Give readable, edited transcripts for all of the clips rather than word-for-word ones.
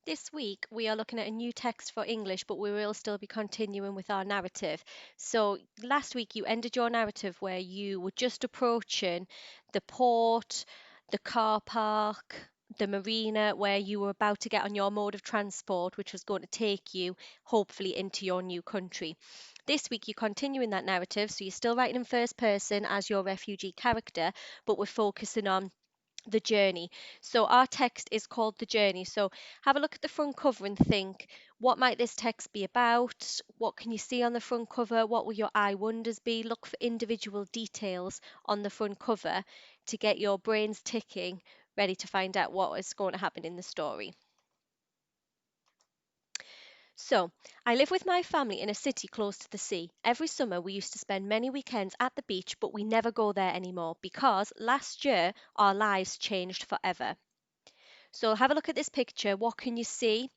This week, we are looking at a new text for English, but we will still be continuing with our narrative. So, last week, you ended your narrative where you were just approaching the port, the car park, the marina, where you were about to get on your mode of transport, which was going to take you, hopefully, into your new country. This week, you're continuing that narrative, so you're still writing in first person as your refugee character, but we're focusing on the journey. So our text is called The Journey. So have a look at the front cover and think, what might this text be about? What can you see on the front cover? What will your eye wonders be? Look for individual details on the front cover to get your brains ticking, ready to find out what is going to happen in the story. So, I live with my family in a city close to the sea. Every summer we used to spend many weekends at the beach, but we never go there anymore because last year our lives changed forever. So have a look at this picture. What can you see?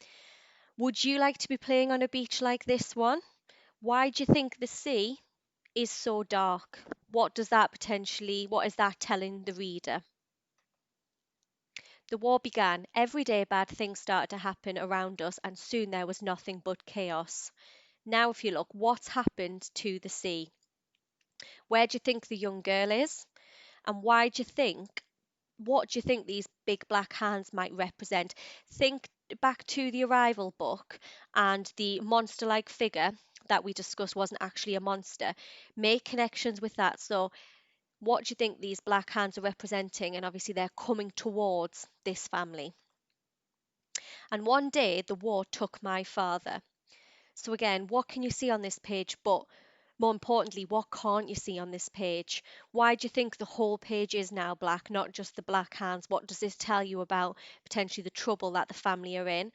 Would you like to be playing on a beach like this one? Why do you think the sea is so dark? What is that telling the reader? The war began. Every day bad things started to happen around us, and soon there was nothing but chaos. Now, if you look, what's happened to the sea? Where do you think the young girl is? And what do you think these big black hands might represent? Think back to the Arrival book and the monster like figure that we discussed wasn't actually a monster. Make connections with that. So, what do you think these black hands are representing? And obviously, they're coming towards this family. And one day, the war took my father. So, again, what can you see on this page? But more importantly, what can't you see on this page? Why do you think the whole page is now black, not just the black hands? What does this tell you about potentially the trouble that the family are in?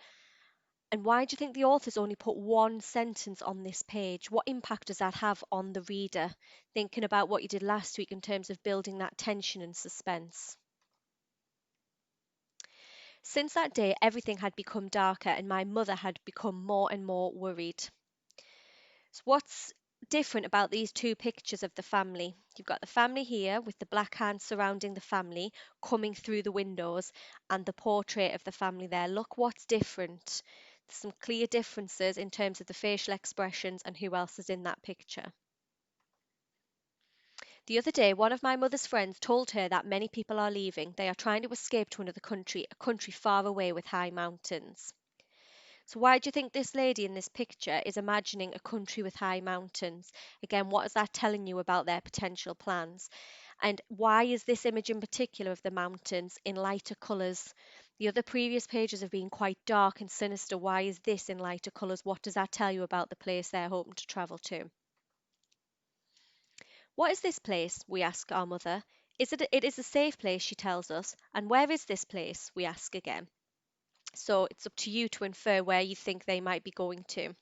And why do you think the author's only put one sentence on this page? What impact does that have on the reader? Thinking about what you did last week in terms of building that tension and suspense. Since that day, everything had become darker, and my mother had become more and more worried. So what's different about these two pictures of the family? You've got the family here with the black hands surrounding the family coming through the windows and the portrait of the family there. Look what's different. There's some clear differences in terms of the facial expressions and who else is in that picture. The other day, one of my mother's friends told her that many people are leaving. They are trying to escape to another country, a country far away with high mountains. So why do you think this lady in this picture is imagining a country with high mountains? Again, what is that telling you about their potential plans? And why is this image in particular of the mountains in lighter colours? The other previous pages have been quite dark and sinister. Why is this in lighter colours? What does that tell you about the place they're hoping to travel to? What is this place? We ask our mother. It is a safe place, she tells us. And where is this place? We ask again. So it's up to you to infer where you think they might be going to.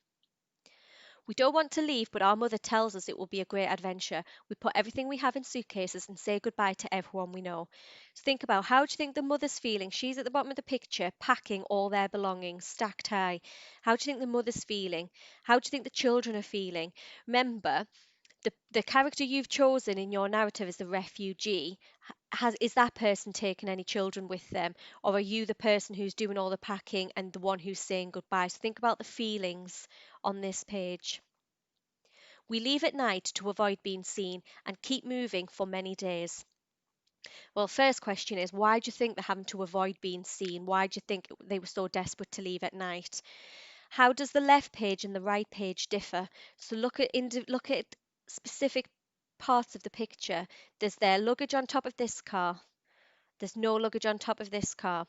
We don't want to leave, but our mother tells us it will be a great adventure. We put everything we have in suitcases and say goodbye to everyone we know. So think about, how do you think the mother's feeling? She's at the bottom of the picture, packing all their belongings, stacked high. How do you think the mother's feeling? How do you think the children are feeling? Remember, the character you've chosen in your narrative as the refugee, is that person taking any children with them, or are you the person who's doing all the packing and the one who's saying goodbye? So think about the feelings on this page. We leave at night to avoid being seen and keep moving for many days. Well, first question is, why do you think they're having to avoid being seen? Why do you think they were so desperate to leave at night? How does the left page and the right page differ? So look at specific parts of the picture. There's their luggage on top of this car. There's no luggage on top of this car.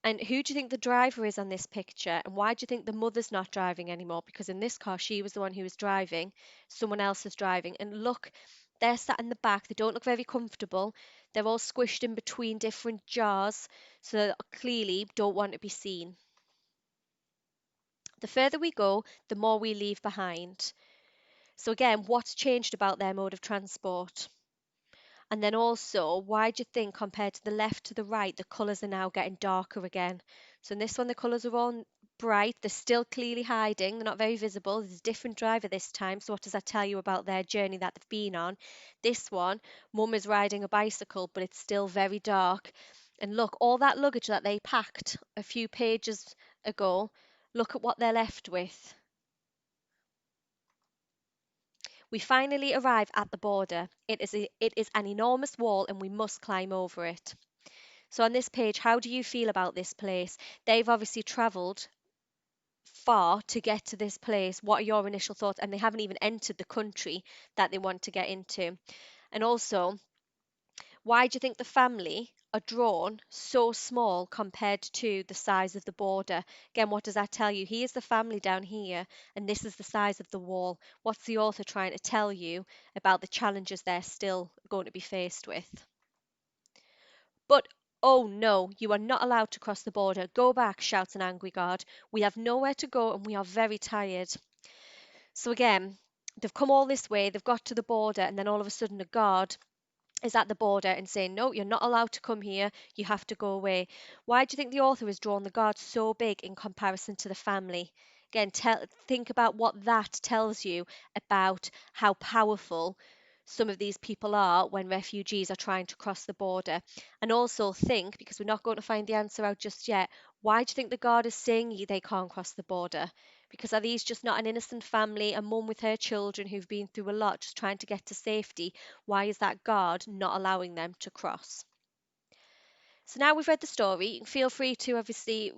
And who do you think the driver is on this picture? And why do you think the mother's not driving anymore? Because in this car, she was the one who was driving. Someone else is driving. And look, they're sat in the back. They don't look very comfortable. They're all squished in between different jars. So they clearly don't want to be seen. The further we go, the more we leave behind. So again, what's changed about their mode of transport? And then also, why do you think compared to the left to the right, the colours are now getting darker again? So in this one, the colours are all bright. They're still clearly hiding. They're not very visible. There's a different driver this time. So what does that tell you about their journey that they've been on? This one, mum is riding a bicycle, but it's still very dark. And look, all that luggage that they packed a few pages ago, look at what they're left with. We finally arrive at the border. It is an enormous wall and we must climb over it. So on this page, how do you feel about this place? They've obviously travelled far to get to this place. What are your initial thoughts? And they haven't even entered the country that they want to get into. And also, why do you think the family are drawn so small compared to the size of the border? Again, what does that tell you? Here's the family down here, and this is the size of the wall. What's the author trying to tell you about the challenges they're still going to be faced with? But oh no, you are not allowed to cross the border. Go back, shouts an angry guard. We have nowhere to go and we are very tired. So again, they've come all this way, they've got to the border, and then all of a sudden a guard is at the border and saying, no, you're not allowed to come here, you have to go away. Why do you think the author has drawn the guard so big in comparison to the family? Again, think about what that tells you about how powerful some of these people are when refugees are trying to cross the border. And also think, because we're not going to find the answer out just yet, why do you think the guard is saying they can't cross the border? Because are these just not an innocent family, a mum with her children who've been through a lot just trying to get to safety? Why is that guard not allowing them to cross? So now we've read the story, feel free to obviously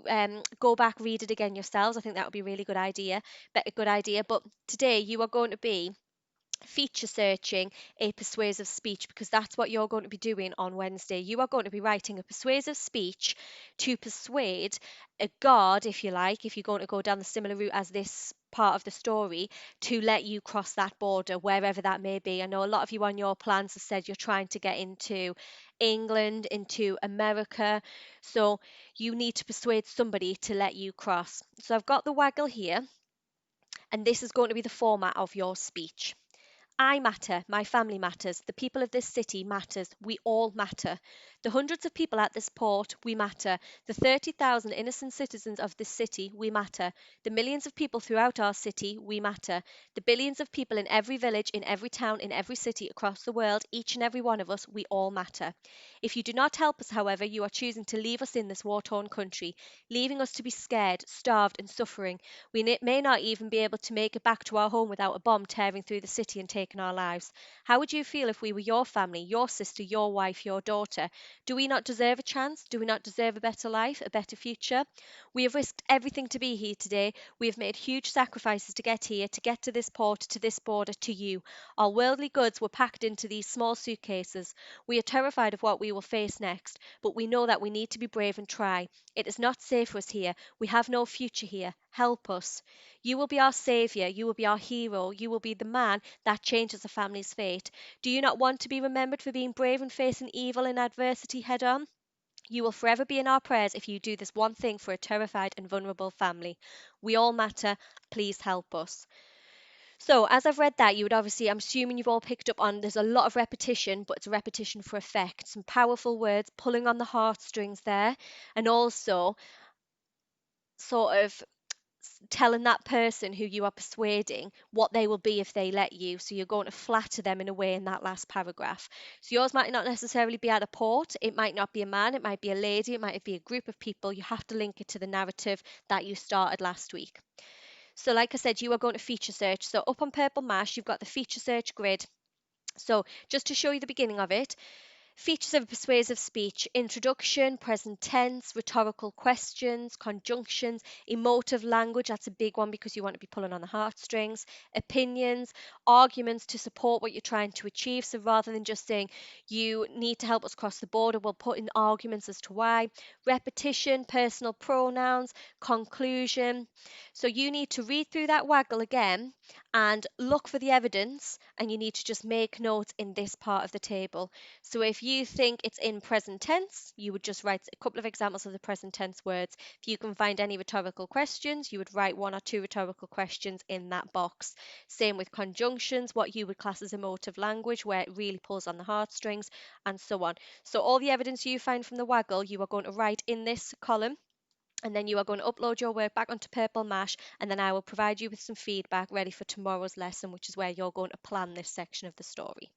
go back, read it again yourselves. I think that would be a really good idea, but a good idea. But today you are going to be feature searching a persuasive speech, because that's what you're going to be doing on Wednesday. You are going to be writing a persuasive speech to persuade a guard, if you like, if you're going to go down the similar route as this part of the story, to let you cross that border, wherever that may be. I know a lot of you on your plans have said you're trying to get into England, into America. So you need to persuade somebody to let you cross. So I've got the waggle here, and this is going to be the format of your speech. I matter, my family matters, the people of this city matters, we all matter. The hundreds of people at this port, we matter. The 30,000 innocent citizens of this city, we matter. The millions of people throughout our city, we matter. The billions of people in every village, in every town, in every city across the world, each and every one of us, we all matter. If you do not help us, however, you are choosing to leave us in this war-torn country, leaving us to be scared, starved and suffering. We may not even be able to make it back to our home without a bomb tearing through the city and taking our lives. How would you feel if we were your family, your sister, your wife, your daughter? Do we not deserve a chance? Do we not deserve a better life, a better future? We have risked everything to be here today. We have made huge sacrifices to get here, to get to this port, to this border, to you. Our worldly goods were packed into these small suitcases. We are terrified of what we will face next, but we know that we need to be brave and try. It is not safe for us here. We have no future here. Help us. You will be our saviour. You will be our hero. You will be the man that changes a family's fate. Do you not want to be remembered for being brave and facing evil and adversity head on? You will forever be in our prayers if you do this one thing for a terrified and vulnerable family. We all matter. Please help us. So, as I've read that, you would obviously, I'm assuming you've all picked up on there's a lot of repetition, but it's a repetition for effect. Some powerful words pulling on the heartstrings there, and also sort of telling that person who you are persuading what they will be if they let you. So you're going to flatter them in a way in that last paragraph. So yours might not necessarily be at a port. It might not be a man. It might be a lady. It might be a group of people. You have to link it to the narrative that you started last week. So like I said, you are going to feature search. So up on Purple Mash, you've got the feature search grid. So just to show you the beginning of it, features of a persuasive speech: introduction, present tense, rhetorical questions, conjunctions, emotive language. That's a big one because you want to be pulling on the heartstrings. Opinions, arguments to support what you're trying to achieve. So rather than just saying, you need to help us cross the border, we'll put in arguments as to why. Repetition, personal pronouns, conclusion. So you need to read through that waggle again and look for the evidence, and you need to just make notes in this part of the table. So if you think it's in present tense, you would just write a couple of examples of the present tense words. If you can find any rhetorical questions, you would write one or two rhetorical questions in that box. Same with conjunctions, what you would class as emotive language, where it really pulls on the heartstrings, and so on. So all the evidence you find from the waggle, you are going to write in this column, and then you are going to upload your work back onto Purple Mash, and then I will provide you with some feedback ready for tomorrow's lesson, which is where you're going to plan this section of the story.